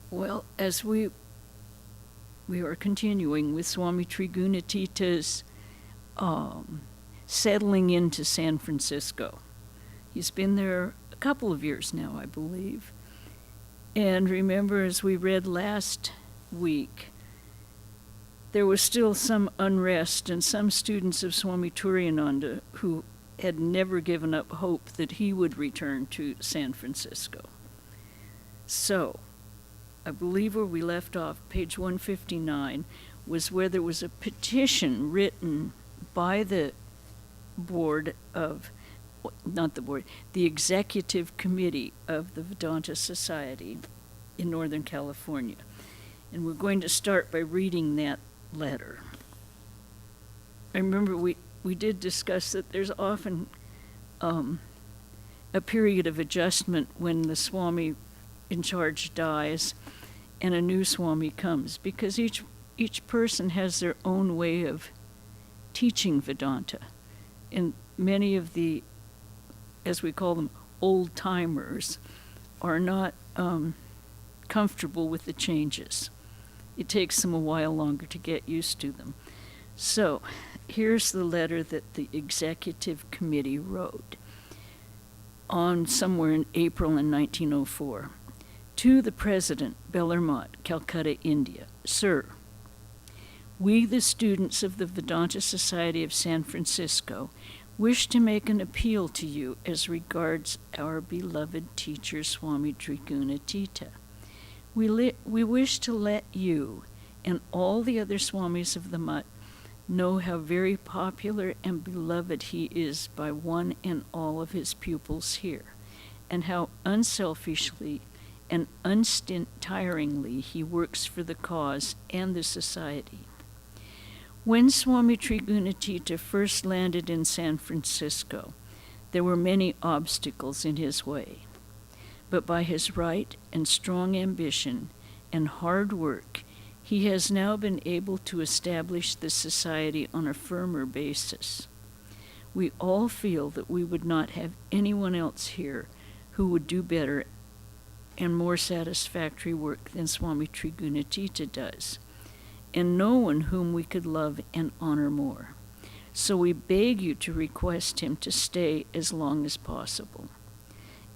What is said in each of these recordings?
Well, as we are continuing with Swami Trigunatita's settling into San Francisco. He's been there a couple of years now, I believe. And remember, as we read last week, there was still some unrest, and some students of Swami Trigunatita who had never given up hope that he would return to San Francisco. So, I believe where we left off, page 159, was where there was a petition written by the board of, not the board, the executive committee of the Vedanta Society in Northern California. And we're going to start by reading that letter. I remember we did discuss that there's often a period of adjustment when the Swami in charge dies and a new Swami comes, because each person has their own way of teaching Vedanta. And many of the, as we call them, old-timers are not comfortable with the changes. It takes them a while longer to get used to them. So, here's the letter that the executive committee wrote on somewhere in April in 1904. To the President, Bellarmont, Calcutta, India. Sir, we, the students of the Vedanta Society of San Francisco, wish to make an appeal to you as regards our beloved teacher, Swami Trigunatita. We wish to let you and all the other Swamis of the Mutt know how very popular and beloved he is by one and all of his pupils here, and how unselfishly and unstintiringly he works for the cause and the society. When Swami Trigunatita first landed in San Francisco, there were many obstacles in his way. But by his right and strong ambition and hard work, he has now been able to establish the society on a firmer basis. We all feel that we would not have anyone else here who would do better and more satisfactory work than Swami Trigunatita does, and no one whom we could love and honor more. So we beg you to request him to stay as long as possible.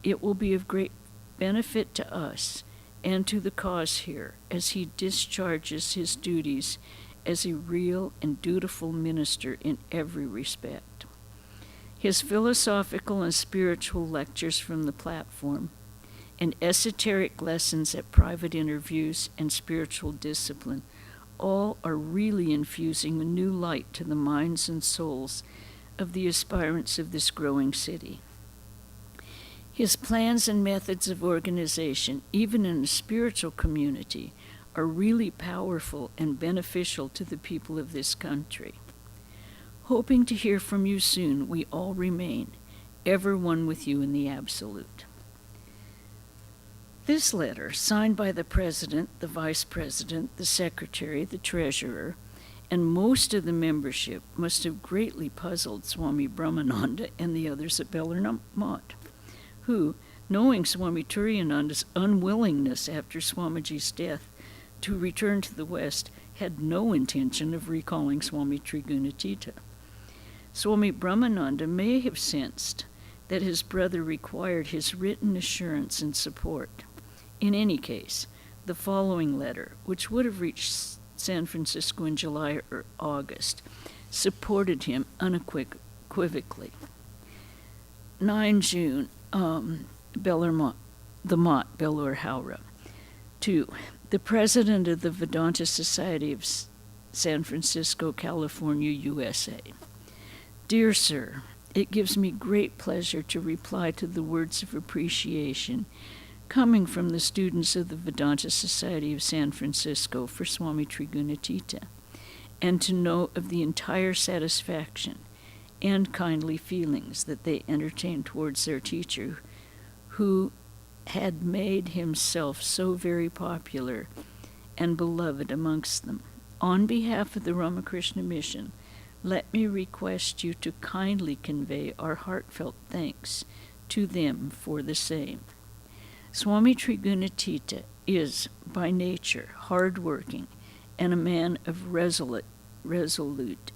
It will be of great benefit to us and to the cause here as he discharges his duties as a real and dutiful minister in every respect. His philosophical and spiritual lectures from the platform and esoteric lessons at private interviews and spiritual discipline all are really infusing a new light to the minds and souls of the aspirants of this growing city. His plans and methods of organization, even in a spiritual community, are really powerful and beneficial to the people of this country. Hoping to hear from you soon, we all remain, ever one with you in the Absolute. This letter, signed by the President, the Vice President, the Secretary, the Treasurer, and most of the membership, must have greatly puzzled Swami Brahmananda and the others at Bellarmont, who, knowing Swami Trigunatita's unwillingness after Swamiji's death to return to the West, had no intention of recalling Swami Trigunatita. Swami Brahmananda may have sensed that his brother required his written assurance and support. In any case, the following letter, which would have reached San Francisco in July or August, supported him unequivocally. 9 June, Bellarmont, the Mott, Belur Howrah. 2. The President of the Vedanta Society of San Francisco, California, USA. Dear Sir, it gives me great pleasure to reply to the words of appreciation coming from the students of the Vedanta Society of San Francisco for Swami Trigunatita, and to know of the entire satisfaction and kindly feelings that they entertained towards their teacher, who had made himself so very popular and beloved amongst them. On behalf of the Ramakrishna Mission, let me request you to kindly convey our heartfelt thanks to them for the same. Swami Trigunatita is, by nature, hard-working and a man of resolute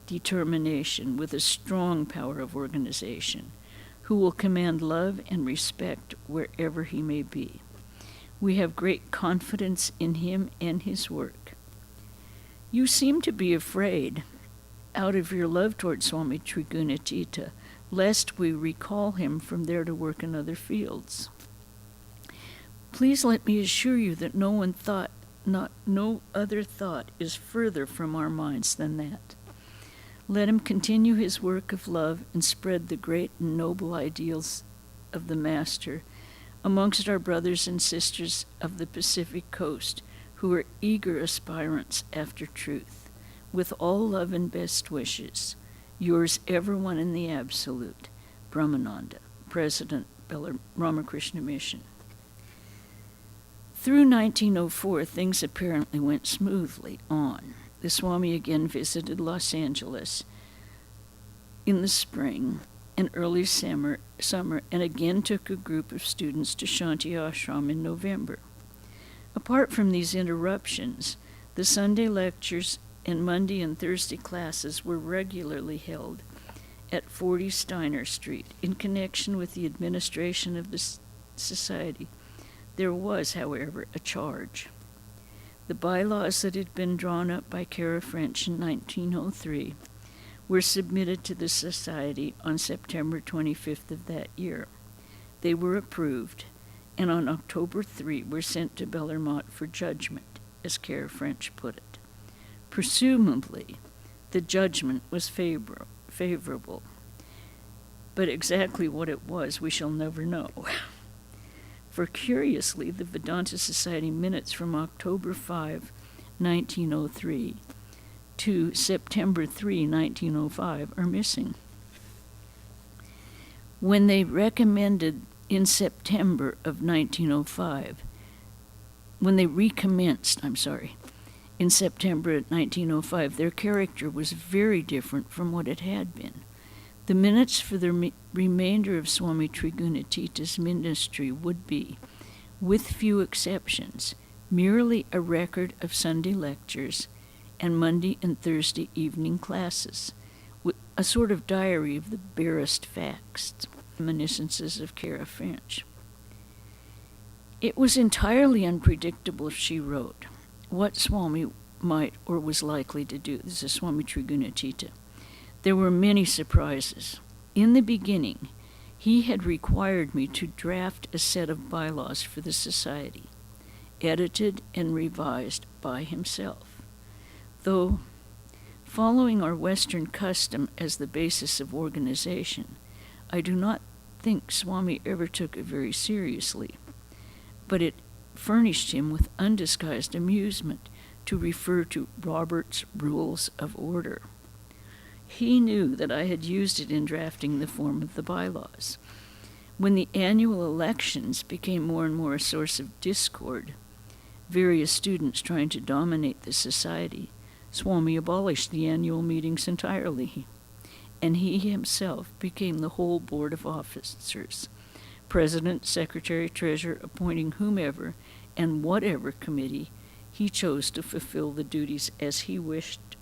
determination with a strong power of organization, who will command love and respect wherever he may be. We have great confidence in him and his work. You seem to be afraid, out of your love toward Swami Trigunatita, lest we recall him from there to work in other fields. Please let me assure you that no other thought is further from our minds than that. Let him continue his work of love and spread the great and noble ideals of the Master amongst our brothers and sisters of the Pacific Coast who are eager aspirants after truth. With all love and best wishes, yours ever one in the Absolute, Brahmananda, President, Ramakrishna Mission. Through 1904, things apparently went smoothly on. The Swami again visited Los Angeles in the spring and early summer, and again took a group of students to Shanti Ashram in November. Apart from these interruptions, the Sunday lectures and Monday and Thursday classes were regularly held at 40 Steiner Street in connection with the administration of the society. There was, however, a charge. The bylaws that had been drawn up by Kara French in 1903 were submitted to the Society on September 25th of that year. They were approved, and on October 3 were sent to Bellarmont for judgment, as Kara French put it. Presumably, the judgment was favorable, but exactly what it was we shall never know. For curiously, the Vedanta Society minutes from October 5, 1903 to September 3, 1905 are missing. When they recommended in September of 1905, when they recommenced, in September of 1905, their character was very different from what it had been. The minutes for the remainder of Swami Trigunatita's ministry would be, with few exceptions, merely a record of Sunday lectures and Monday and Thursday evening classes, with a sort of diary of the barest facts, reminiscences of Kara French. It was entirely unpredictable, she wrote, what Swami might or was likely to do. This is Swami Trigunatita. There were many surprises. In the beginning, he had required me to draft a set of bylaws for the society, edited and revised by himself. Though, following our Western custom as the basis of organization, I do not think Swami ever took it very seriously, but it furnished him with undisguised amusement to refer to Robert's Rules of Order. He knew that I had used it in drafting the form of the bylaws. When the annual elections became more and more a source of discord, various students trying to dominate the society, Swami abolished the annual meetings entirely, and he himself became the whole board of officers, president, secretary, treasurer, appointing whomever and whatever committee he chose to fulfill the duties as he wished.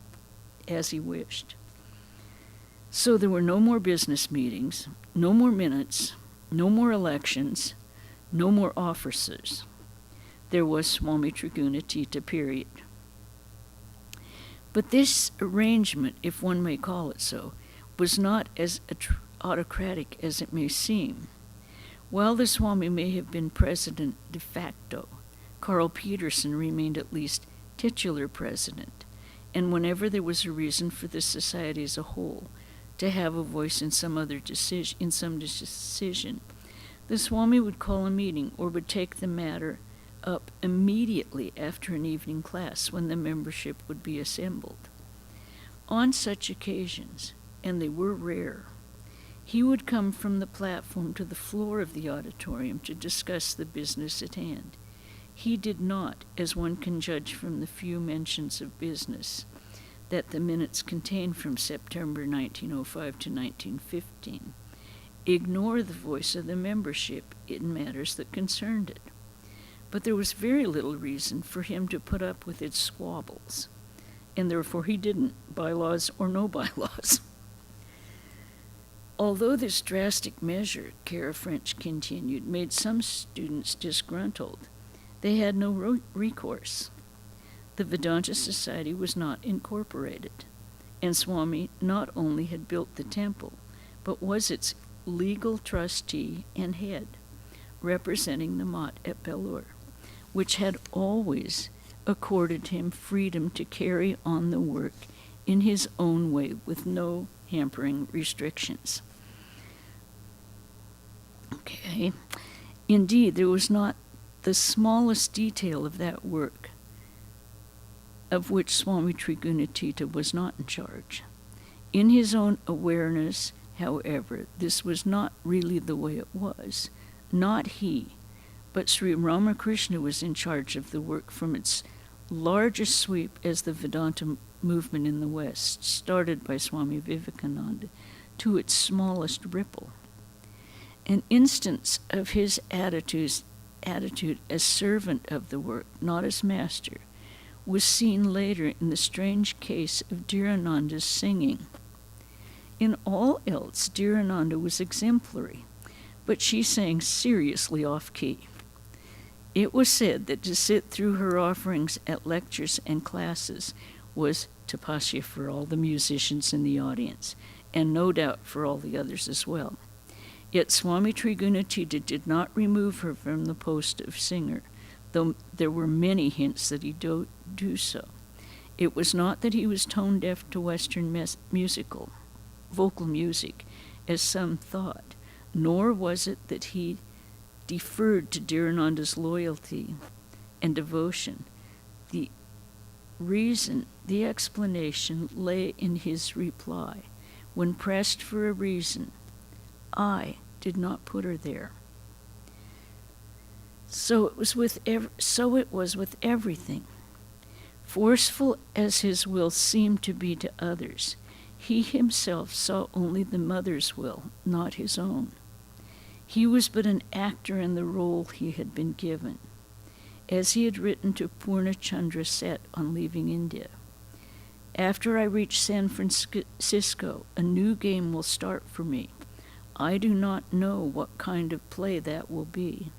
So there were no more business meetings, no more minutes, no more elections, no more officers. There was Swami Trigunatita, period. But this arrangement, if one may call it so, was not as autocratic as it may seem. While the Swami may have been president de facto, Karl Peterson remained at least titular president, and whenever there was a reason for the society as a whole to have a voice in some decision, the Swami would call a meeting or would take the matter up immediately after an evening class when the membership would be assembled. On such occasions, and they were rare, he would come from the platform to the floor of the auditorium to discuss the business at hand. He did not, as one can judge from the few mentions of business that the minutes contain from September 1905 to 1915, ignore the voice of the membership in matters that concerned it. but there was very little reason for him to put up with its squabbles, and therefore he didn't, bylaws or no bylaws. Although this drastic measure, Kara French continued, made some students disgruntled, they had no recourse. The Vedanta Society was not incorporated, and Swami not only had built the temple, but was its legal trustee and head, representing the Mat at Belur, which had always accorded him freedom to carry on the work in his own way with no hampering restrictions. Okay. Indeed, there was not the smallest detail of that work of which Swami Trigunatita was not in charge. In his own awareness, however, this was not really the way it was. Not he, but Sri Ramakrishna was in charge of the work from its largest sweep as the Vedanta movement in the West, started by Swami Vivekananda, to its smallest ripple. An instance of his attitude as servant of the work, not as master, was seen later in the strange case of Dhirananda's singing. In all else, Dhirananda was exemplary, but she sang seriously off-key. It was said that to sit through her offerings at lectures and classes was tapasya for all the musicians in the audience, and no doubt for all the others as well. Yet Swami Trigunatita did not remove her from the post of singer, though there were many hints that he do so. It was not that he was tone-deaf to Western vocal music, as some thought, nor was it that he deferred to Dhirananda's loyalty and devotion. The explanation lay in his reply. When pressed for a reason, I did not put her there. So it was with everything. Forceful as his will seemed to be to others, he himself saw only the mother's will, not his own. He was but an actor in the role he had been given, as he had written to Purna Chandra Seth on leaving India. After I reach San Francisco, a new game will start for me. I do not know what kind of play that will be.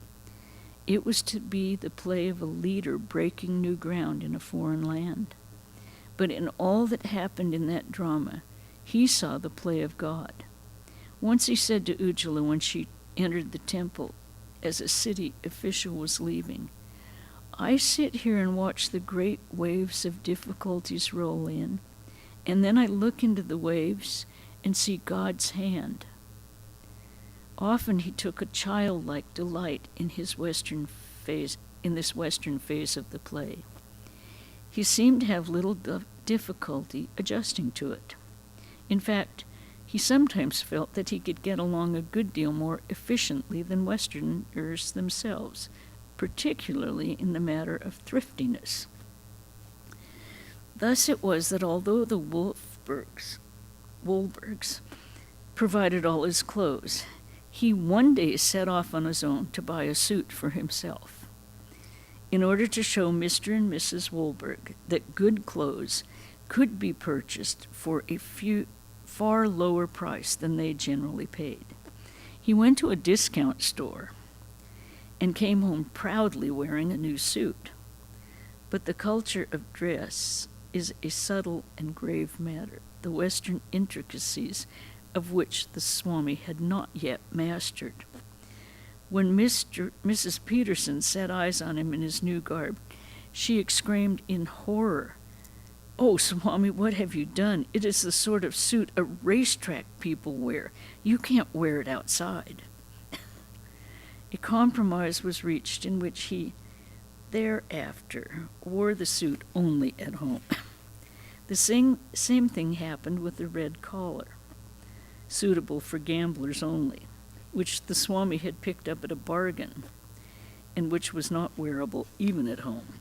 It was to be the play of a leader breaking new ground in a foreign land. But in all that happened in that drama, he saw the play of God. Once he said to Ujjala when she entered the temple as a city official was leaving, I sit here and watch the great waves of difficulties roll in, and then I look into the waves and see God's hand. Often he took a childlike delight in this western phase of the play. He seemed to have little difficulty adjusting to it. In fact, he sometimes felt that he could get along a good deal more efficiently than Westerners themselves, particularly in the matter of thriftiness. Thus it was that although the Wohlbergs provided all his clothes, he one day set off on his own to buy a suit for himself. In order to show Mr. and Mrs. Wohlberg that good clothes could be purchased for a far lower price than they generally paid, he went to a discount store and came home proudly wearing a new suit. But the culture of dress is a subtle and grave matter, the Western intricacies of which the Swami had not yet mastered. When Mrs. Peterson set eyes on him in his new garb, she exclaimed in horror, "Oh, Swami, what have you done? It is the sort of suit a racetrack people wear. You can't wear it outside." A compromise was reached in which he thereafter wore the suit only at home. The same thing happened with the red collar, suitable for gamblers only, which the Swami had picked up at a bargain, and which was not wearable even at home.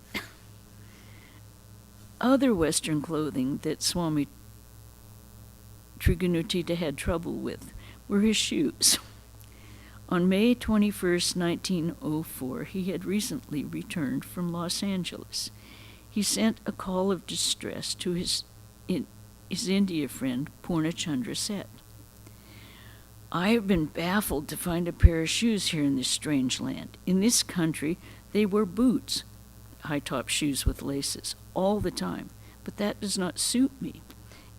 Other Western clothing that Swami Trigunatita had trouble with were his shoes. On May 21st, 1904, he had recently returned from Los Angeles. He sent a call of distress to his India friend, Purnachandra Seth. I have been baffled to find a pair of shoes here in this strange land. In this country, they wear boots, high-top shoes with laces, all the time, but that does not suit me.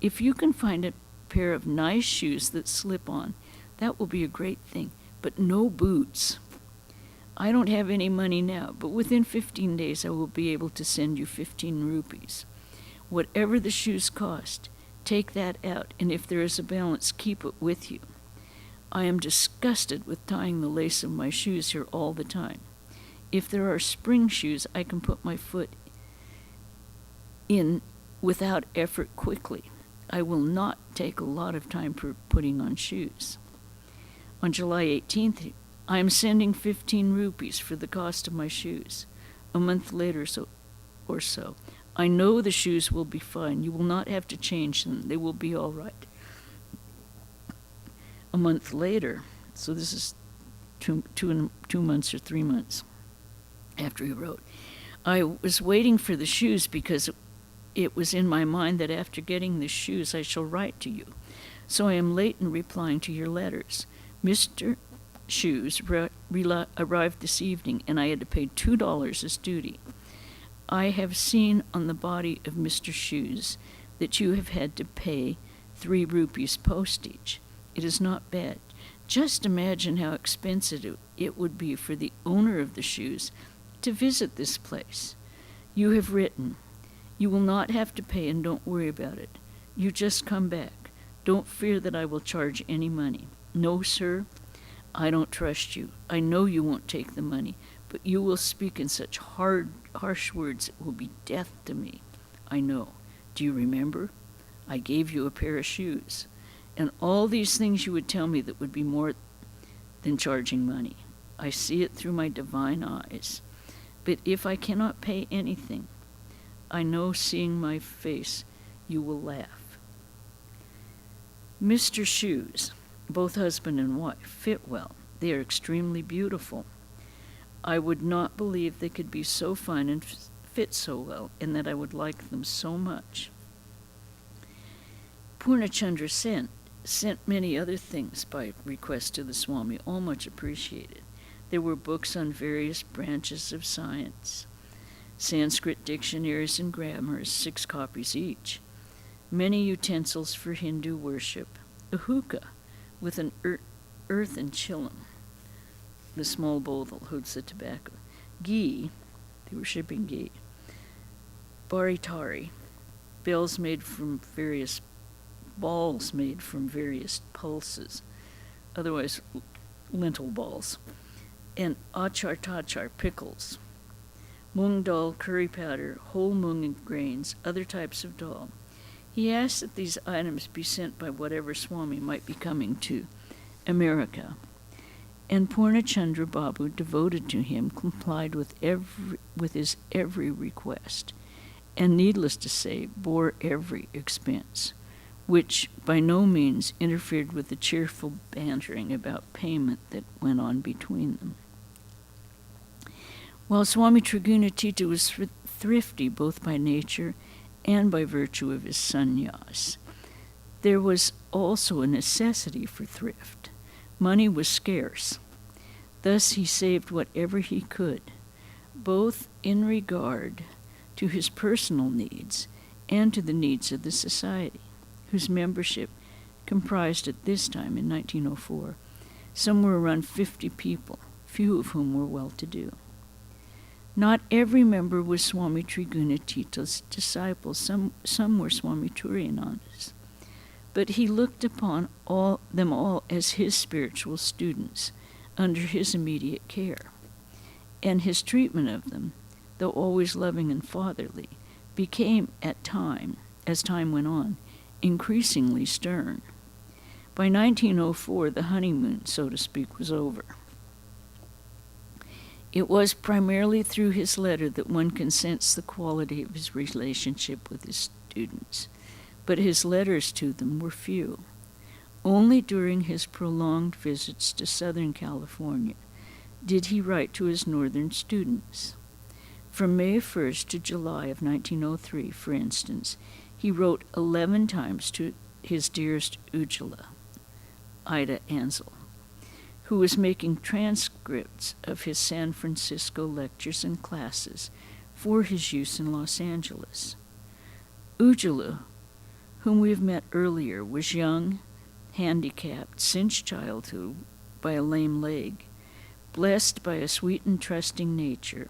If you can find a pair of nice shoes that slip on, that will be a great thing, but no boots. I don't have any money now, but within 15 days I will be able to send you 15 rupees. Whatever the shoes cost, take that out, and if there is a balance, keep it with you. I am disgusted with tying the lace of my shoes here all the time. If there are spring shoes, I can put my foot in without effort quickly. I will not take a lot of time for putting on shoes. On July 18th, I am sending 15 rupees for the cost of my shoes. A month later or so, I know the shoes will be fine. You will not have to change them. They will be all right. A month later, so this is two months or 3 months after he wrote, I was waiting for the shoes because it was in my mind that after getting the shoes I shall write to you. So I am late in replying to your letters. Mr. Shoes arrived this evening, and I had to pay $2 as duty. I have seen on the body of Mr. Shoes that you have had to pay 3 rupees postage. It is not bad. Just imagine how expensive it would be for the owner of the shoes to visit this place. You have written. You will not have to pay, and don't worry about it. You just come back. Don't fear that I will charge any money. No, sir, I don't trust you. I know you won't take the money, but you will speak in such harsh words it will be death to me. I know. Do you remember? I gave you a pair of shoes. And all these things you would tell me that would be more than charging money. I see it through my divine eyes. But if I cannot pay anything, I know seeing my face, you will laugh. Mr. Shoes, both husband and wife, fit well. They are extremely beautiful. I would not believe they could be so fine and fit so well, and that I would like them so much. Purnachandra sent many other things by request to the Swami, all much appreciated. There were books on various branches of science, Sanskrit dictionaries and grammars, 6 copies each, many utensils for Hindu worship, a hookah with an earthen chillum, the small bowl that holds the tobacco, ghee, they were shipping ghee, baritari, balls made from various pulses, otherwise lentil balls, and achar tachar, pickles, mung dal, curry powder, whole mung grains, other types of dal. He asked that these items be sent by whatever Swami might be coming to America. And Purnachandra Babu, devoted to him, complied with his every request, and needless to say, bore every expense, which by no means interfered with the cheerful bantering about payment that went on between them. While Swami Trigunatita was thrifty both by nature and by virtue of his sannyas, there was also a necessity for thrift. Money was scarce. Thus he saved whatever he could, both in regard to his personal needs and to the needs of the society, whose membership comprised at this time, in 1904, somewhere around 50 people, few of whom were well-to-do. Not every member was Swami Trigunatita's disciples. Some were Swami Turiyananda's. But he looked upon them all as his spiritual students, under his immediate care. And his treatment of them, though always loving and fatherly, became as time went on, increasingly stern. By 1904, the honeymoon, so to speak, was over. It was primarily through his letter that one can sense the quality of his relationship with his students, but his letters to them were few. Only during his prolonged visits to Southern California did he write to his northern students. From May 1st to July of 1903, for instance, he wrote 11 times to his dearest Ujjwala, Ida Ansel, who was making transcripts of his San Francisco lectures and classes for his use in Los Angeles. Ujjwala, whom we have met earlier, was young, handicapped since childhood by a lame leg, blessed by a sweet and trusting nature,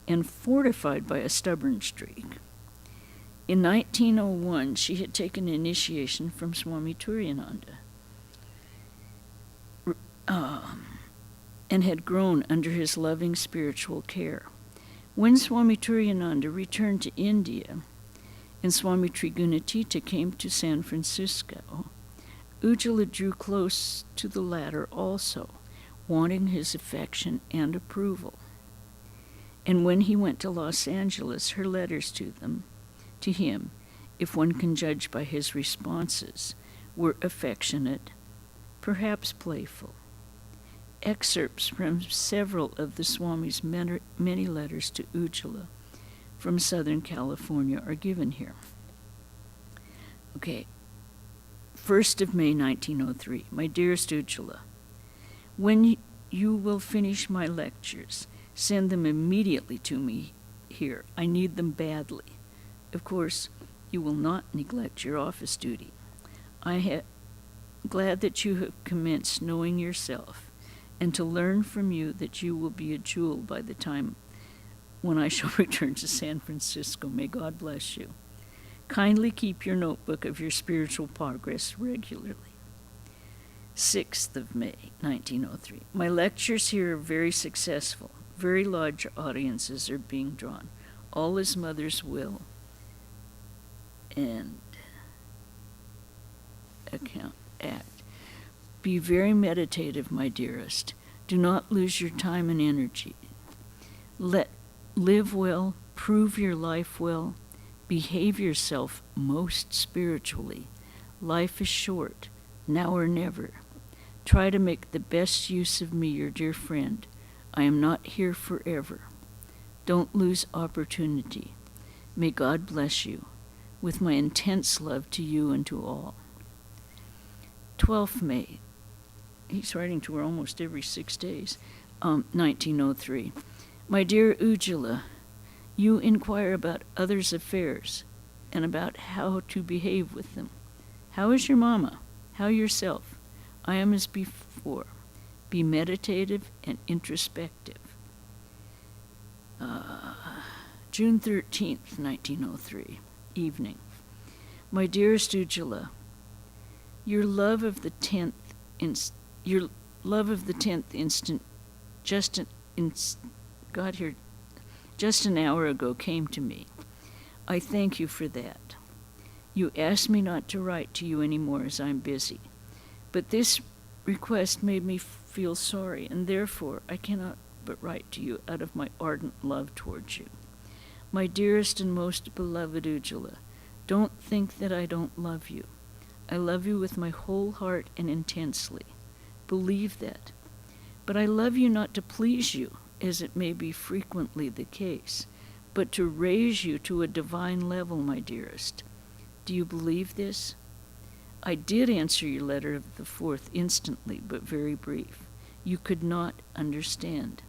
and fortified by a stubborn streak. In 1901, she had taken initiation from Swami Trigunatita and had grown under his loving spiritual care. When Swami Trigunatita returned to India and Swami Trigunatita came to San Francisco, Ujjwala drew close to the latter also, wanting his affection and approval. And when he went to Los Angeles, her letters to him, if one can judge by his responses, were affectionate, perhaps playful. Excerpts from several of the Swami's many letters to Ujjwala from Southern California are given here. Okay. 1st of May 1903. My dearest Ujjwala, when you will finish my lectures, send them immediately to me here. I need them badly. Of course, you will not neglect your office duty. I am glad that you have commenced knowing yourself, and to learn from you that you will be a jewel by the time when I shall return to San Francisco. May God bless you. Kindly keep your notebook of your spiritual progress regularly. 6th of May, 1903. My lectures here are very successful. Very large audiences are being drawn. All is Mother's will and act. Be very meditative, my dearest. Do not lose your time and energy. Live well, prove your life well, behave yourself most spiritually. Life is short, now or never. Try to make the best use of me, your dear friend. I am not here forever. Don't lose opportunity. May God bless you, with my intense love to you and to all. 12th May. He's writing to her almost every 6 days. 1903. My dear Ujjwala, you inquire about others' affairs and about how to behave with them. How is your mama? How yourself? I am as before. Be meditative and introspective. June 13th, 1903, evening. My dearest Ujjwala, your love of the 10th instant just an hour ago came to me. I thank you for that. You asked me not to write to you anymore as I'm busy, but this request made me feel sorry, and therefore I cannot but write to you out of my ardent love towards you. My dearest and most beloved Ujjwala, don't think that I don't love you. I love you with my whole heart and intensely. Believe that. But I love you not to please you, as it may be frequently the case, but to raise you to a divine level, my dearest. Do you believe this? I did answer your letter of the 4th instantly, but very brief. You could not understand.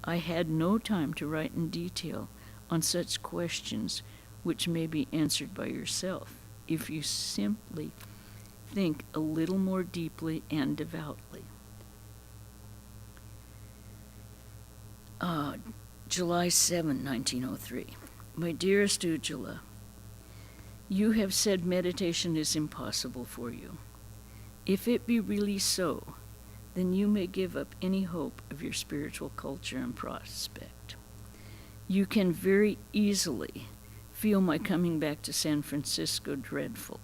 I had no time to write in detail on such questions which may be answered by yourself, if you simply think a little more deeply and devoutly. July 7, 1903. My dearest Ujjwala, you have said meditation is impossible for you. If it be really so, then you may give up any hope of your spiritual culture and prospect. You can very easily feel my coming back to San Francisco dreadful,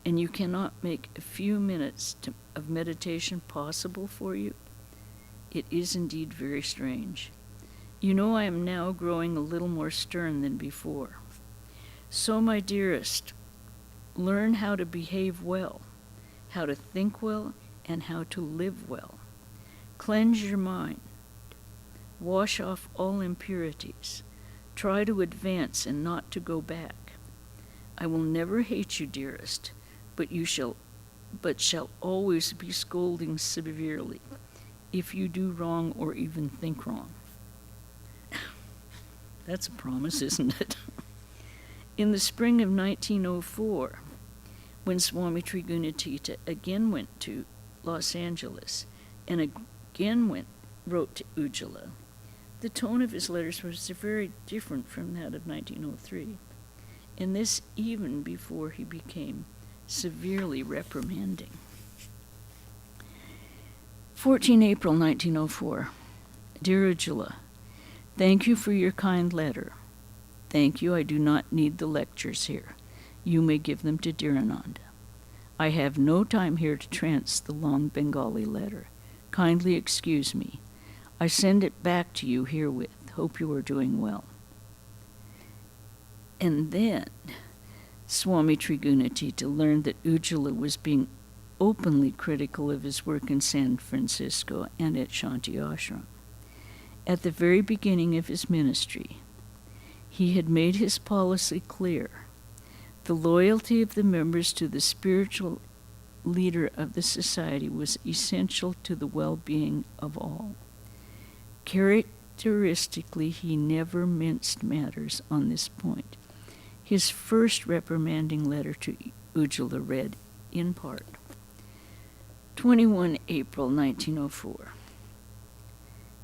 and you cannot make a few minutes of meditation possible for you. It is indeed very strange. You know I am now growing a little more stern than before. So, my dearest, learn how to behave well, how to think well, and how to live well. Cleanse your mind. Wash off all impurities. Try to advance and not to go back. I will never hate you, dearest, but shall always be scolding severely if you do wrong or even think wrong. That's a promise, isn't it? In the spring of 1904, when Swami Trigunatita again went to Los Angeles and again wrote to Ujjvala, the tone of his letters was very different from that of 1903, and this even before he became severely reprimanding. 14 April 1904. Dear Ujjvala, thank you for your kind letter. Thank you, I do not need the lectures here. You may give them to Dhirananda. I have no time here to trance the long Bengali letter. Kindly excuse me. I send it back to you herewith. Hope you are doing well. And then Swami Trigunatita learned that Ujjvala was being openly critical of his work in San Francisco and at Shanti Ashram. At the very beginning of his ministry, he had made his policy clear. The loyalty of the members to the spiritual leader of the society was essential to the well-being of all. Characteristically, he never minced matters on this point. His first reprimanding letter to Ujjvala read, in part, 21 April 1904.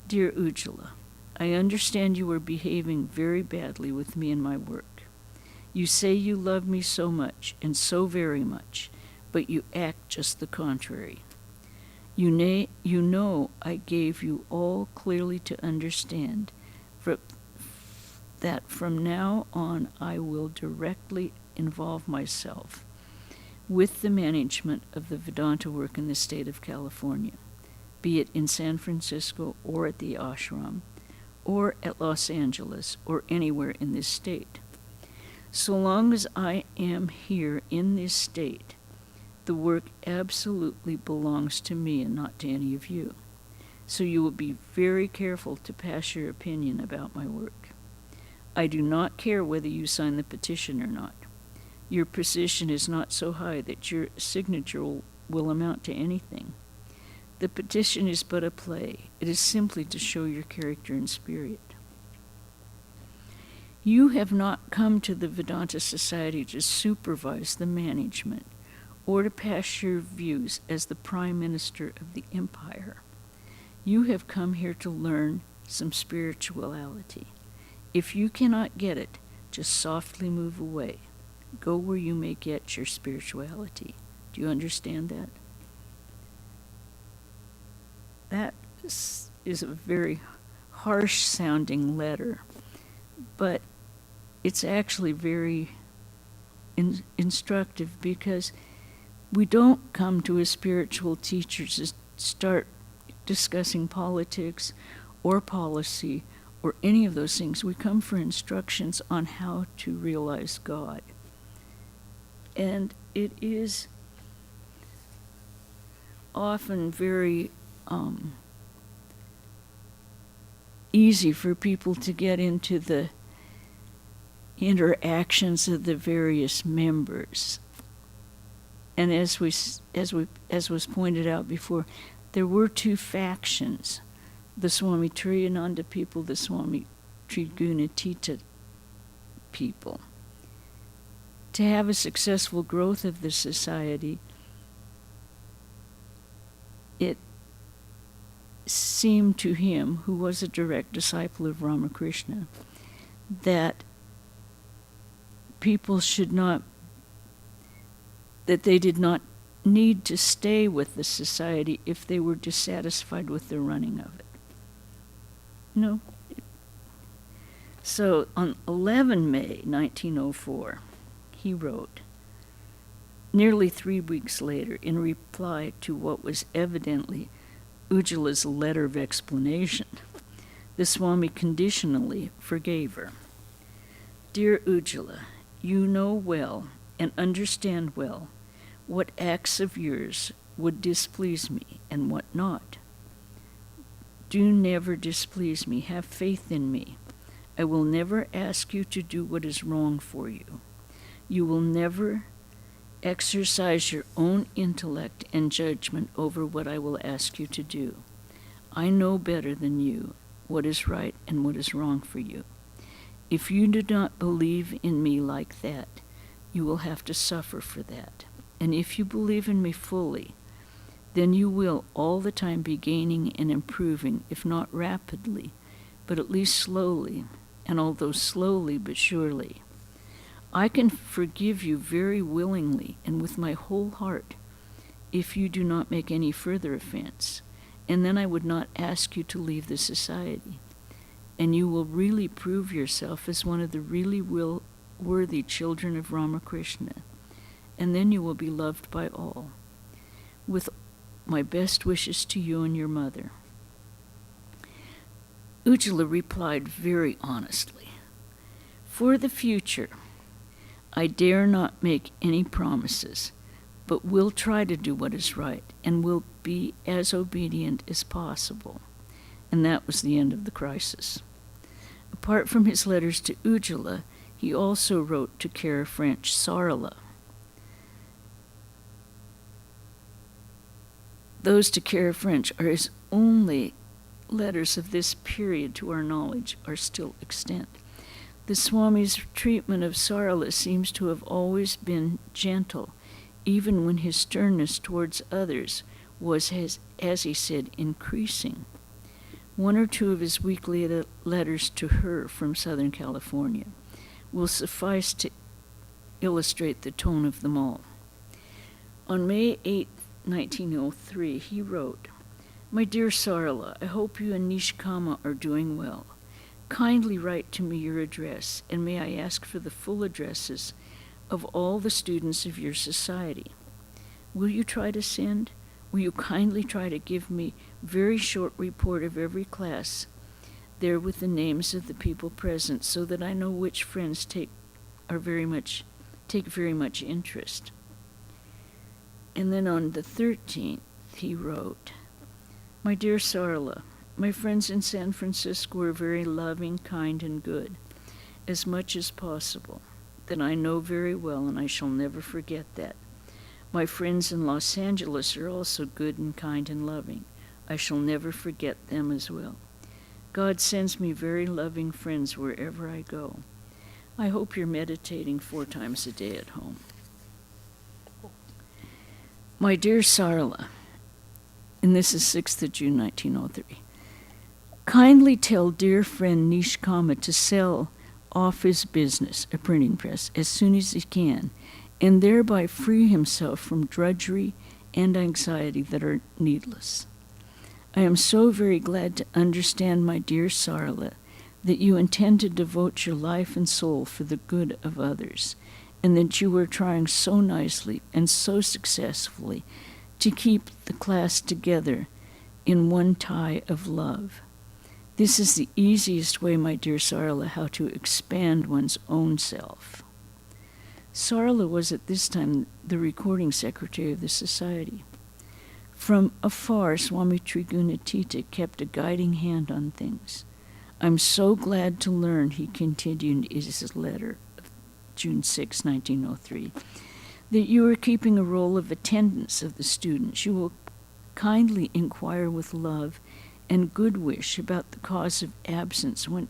Dear Ujjvala, I understand you are behaving very badly with me and my work. You say you love me so much, and so very much, but you act just the contrary. You know I gave you all clearly to understand that from now on I will directly involve myself with the management of the Vedanta work in the state of California, be it in San Francisco or at the ashram, or at Los Angeles, or anywhere in this state. So long as I am here in this state, the work absolutely belongs to me and not to any of you. So you will be very careful to pass your opinion about my work. I do not care whether you sign the petition or not. Your position is not so high that your signature will amount to anything. The petition is but a play. It is simply to show your character and spirit. You have not come to the Vedanta Society to supervise the management or to pass your views as the Prime Minister of the Empire. You have come here to learn some spirituality. If you cannot get it, just softly move away. Go where you may get your spirituality. Do you understand that? That is a very harsh-sounding letter, but it's actually very instructive, because we don't come to a spiritual teacher to start discussing politics or policy or any of those things. We come for instructions on how to realize God. And it is often very easy for people to get into the interactions of the various members. And as was pointed out before, there were two factions: the Swami Trigunatita people, the Swami Trigunatita people. To have a successful growth of the society, it seemed to him, who was a direct disciple of Ramakrishna, that people that they did not need to stay with the society if they were dissatisfied with the running of it. No. So on 11 May 1904, he wrote, nearly 3 weeks later, in reply to what was evidently Ujjwala's letter of explanation, the Swami conditionally forgave her. Dear Ujjwala, you know well and understand well What acts of yours would displease me and what not? Do never displease me. Have faith in me. I will never ask you to do what is wrong for you. You will never exercise your own intellect and judgment over what I will ask you to do. I know better than you what is right and what is wrong for you. If you do not believe in me like that, you will have to suffer for that. And if you believe in me fully, then you will all the time be gaining and improving, if not rapidly, but at least slowly, and although slowly but surely. I can forgive you very willingly and with my whole heart if you do not make any further offense, and then I would not ask you to leave the society, and you will really prove yourself as one of the really worthy children of Ramakrishna, and then you will be loved by all. With my best wishes to you and your mother. Ujjvala replied very honestly, For the future, I dare not make any promises, but will try to do what is right and will be as obedient as possible. And that was the end of the crisis. Apart from his letters to Ujjvala, he also wrote to Cara French Sarla. Those to Cara French are his only letters of this period, to our knowledge, are still extant. The Swami's treatment of Sarla seems to have always been gentle, even when his sternness towards others was, as he said, increasing. One or two of his weekly letters to her from Southern California will suffice to illustrate the tone of them all. On May 8, 1903, he wrote, My dear Sarla, I hope you and Nishkama are doing well. Kindly write to me your address, and may I ask for the full addresses of all the students of your society. Will you try to send? Will you kindly try to give me very short report of every class, there with the names of the people present, so that I know which friends take very much interest. And then on the 13th, he wrote, My dear Sarla, my friends in San Francisco are very loving, kind, and good, as much as possible. That I know very well, and I shall never forget that. My friends in Los Angeles are also good and kind and loving. I shall never forget them as well. God sends me very loving friends wherever I go. I hope you're meditating 4 times a day at home. My dear Sarla, and this is 6th of June, 1903, kindly tell dear friend Nishkama to sell off his business, a printing press, as soon as he can, and thereby free himself from drudgery and anxiety that are needless. I am so very glad to understand, my dear Sarla, that you intend to devote your life and soul for the good of others, and that you are trying so nicely and so successfully to keep the class together in one tie of love. This is the easiest way, my dear Sarla, how to expand one's own self. Sarla was at this time the recording secretary of the society. From afar, Swami Trigunatita kept a guiding hand on things. I'm so glad to learn, he continued in his letter of June 6, 1903, that you are keeping a roll of attendance of the students. You will kindly inquire with love and good wish about the cause of absence when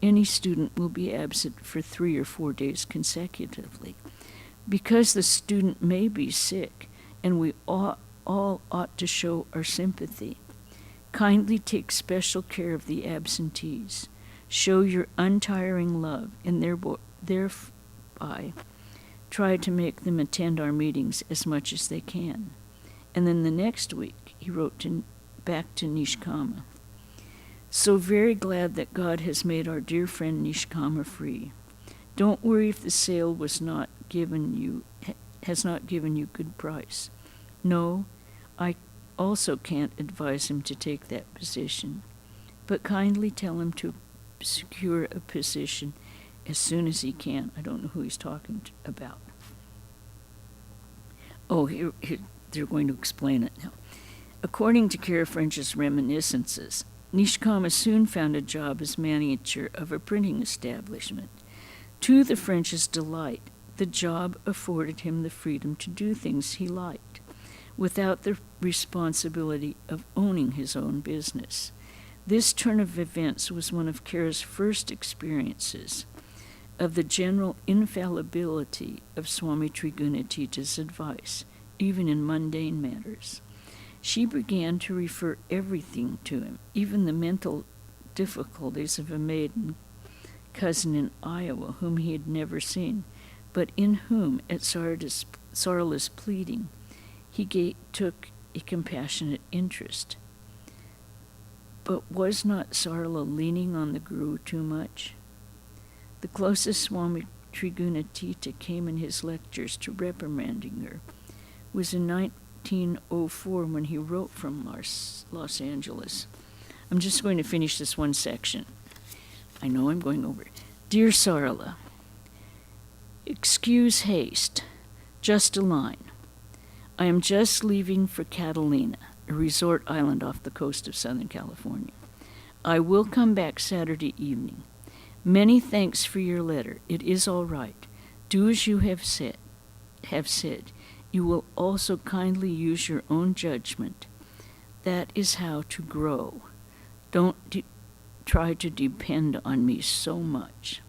any student will be absent for 3 or 4 days consecutively. Because the student may be sick, and we all ought to show our sympathy. Kindly take special care of the absentees. Show your untiring love, and thereby try to make them attend our meetings as much as they can. And then the next week, he wrote back to Nishkama. So very glad that God has made our dear friend Nishkama free. Don't worry if the sale has not given you good price. No, I also can't advise him to take that position, but kindly tell him to secure a position as soon as he can. I don't know who he's talking about. they're going to explain it now. According to Kara French's reminiscences, Nishkama soon found a job as manager of a printing establishment. To the French's delight, the job afforded him the freedom to do things he liked, without the responsibility of owning his own business. This turn of events was one of Kara's first experiences of the general infallibility of Swami Trigunatita's advice, even in mundane matters. She began to refer everything to him, even the mental difficulties of a maiden cousin in Iowa whom he had never seen, but in whom, at Sarla's pleading, he took a compassionate interest. But was not Sarla leaning on the Guru too much? The closest Swami Trigunatita came in his lectures to reprimanding her was in 1904 when he wrote from Los Angeles. I'm just going to finish this one section. I know I'm going over. Dear Sarla, excuse haste, just a line. I am just leaving for Catalina, a resort island off the coast of Southern California. I will come back Saturday evening. Many thanks for your letter. It is all right. Do as you have said. You will also kindly use your own judgment. That is how to grow. Don't try to depend on me so much.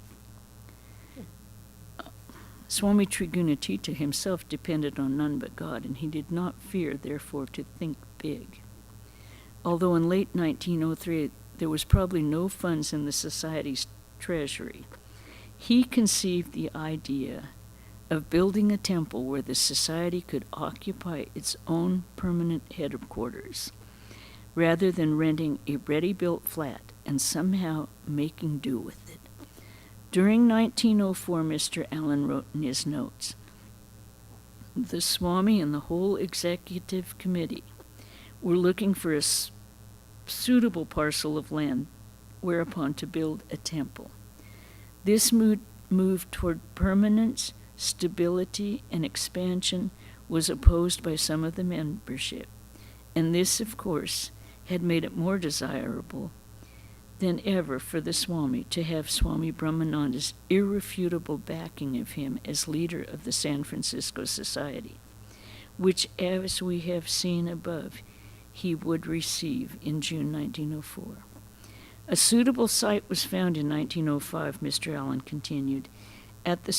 Swami Trigunatita himself depended on none but God, and he did not fear, therefore, to think big. Although in late 1903 there was probably no funds in the Society's treasury, he conceived the idea of building a temple where the Society could occupy its own permanent headquarters, rather than renting a ready-built flat and somehow making do with it. During 1904, Mr. Allen wrote in his notes, the Swami and the whole executive committee were looking for a suitable parcel of land whereupon to build a temple. This move toward permanence, stability, and expansion was opposed by some of the membership, and this, of course, had made it more desirable than ever for the Swami to have Swami Brahmananda's irrefutable backing of him as leader of the San Francisco Society, which, as we have seen above, he would receive in June 1904. A suitable site was found in 1905, Mr. Allen continued, at the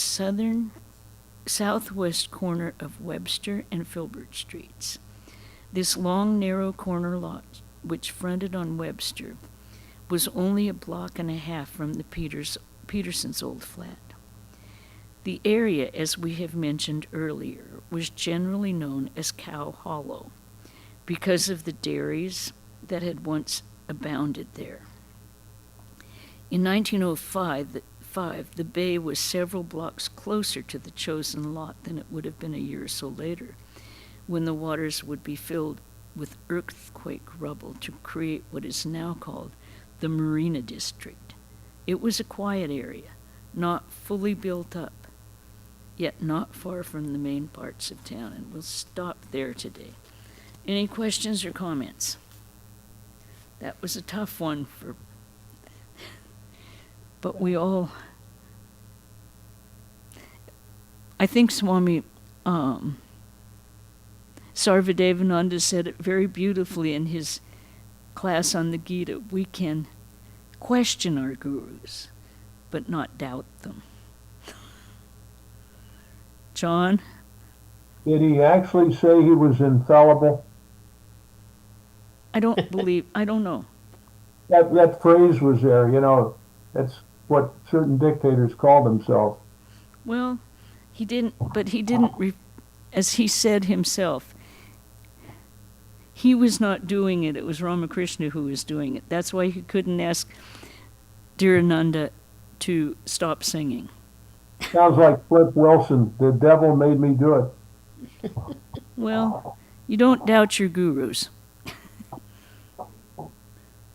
southwest corner of Webster and Filbert Streets. This long, narrow corner lot, which fronted on Webster, was only a block and a half from the Peterson's old flat. The area, as we have mentioned earlier, was generally known as Cow Hollow because of the dairies that had once abounded there. In 1905, the bay was several blocks closer to the chosen lot than it would have been a year or so later, when the waters would be filled with earthquake rubble to create what is now called the Marina District. It was a quiet area, not fully built up, yet not far from the main parts of town, and we'll stop there today. Any questions or comments? That was a tough one but we all, I think Swami Sarvadevananda said it very beautifully in his class on the Gita. We can question our gurus, but not doubt them. John? Did he actually say he was infallible? I don't know. That phrase was there, that's what certain dictators call themselves. Well, he didn't, as he said himself, he was not doing it. It was Ramakrishna who was doing it. That's why he couldn't ask Dhirananda to stop singing. Sounds like Flip Wilson. The devil made me do it. Well, you don't doubt your gurus.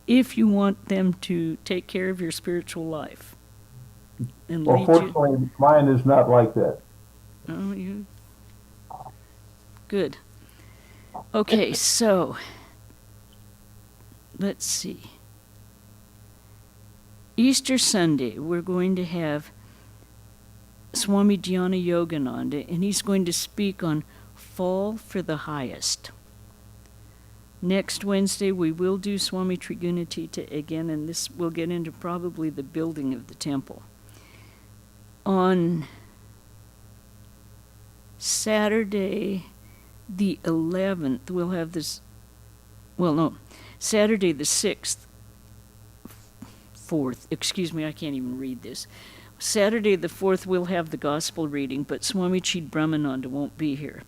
If you want them to take care of your spiritual life and Well, lead fortunately, mine is not like that. Oh, Good. Okay, so let's see. Easter Sunday, we're going to have Swami Dhyana Yogananda, and he's going to speak on Fall for the Highest. Next Wednesday, we will do Swami Trigunatita again, and this will get into probably the building of the temple. On Saturday, the 11th, we'll have this, Saturday the 6th, 4th, excuse me, I can't even read this. Saturday the 4th, we'll have the gospel reading, but Swami Chidramananda won't be here.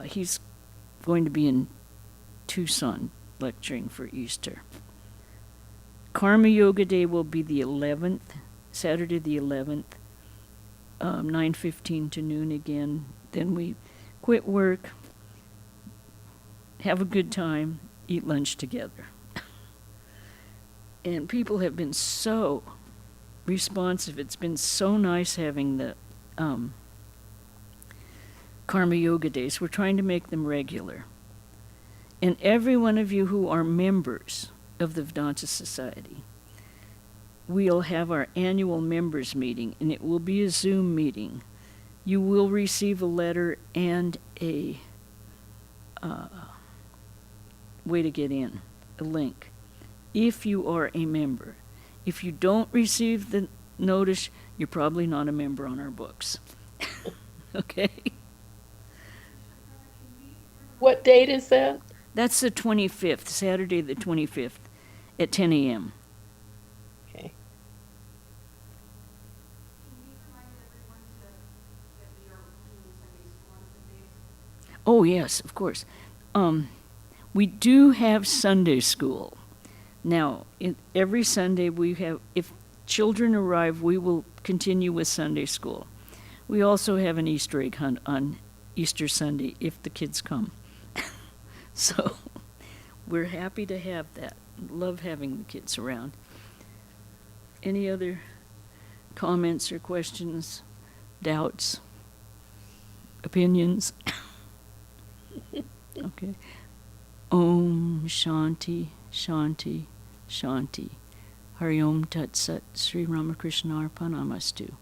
He's going to be in Tucson lecturing for Easter. Karma Yoga Day will be the 11th, Saturday the 11th, 9:15 to noon again. Then we quit work, have a good time, eat lunch together. And people have been so responsive. It's been so nice having the Karma Yoga Days. We're trying to make them regular. And every one of you who are members of the Vedanta Society, we'll have our annual members meeting, and it will be a Zoom meeting. You will receive a letter and a way to get in, a link, if you are a member. If you don't receive the notice, you're probably not a member on our books. Okay? What date is that? That's the 25th, Saturday the 25th at 10 a.m. Okay. Oh, yes, of course. We do have Sunday school. Now, every Sunday we have, if children arrive, we will continue with Sunday school. We also have an Easter egg hunt on Easter Sunday if the kids come. So we're happy to have that. Love having the kids around. Any other comments or questions, doubts, opinions? Okay. Om Shanti, Shanti, Shanti. Hari Om Tat Sat, Sri Ramakrishna Arpanamastu.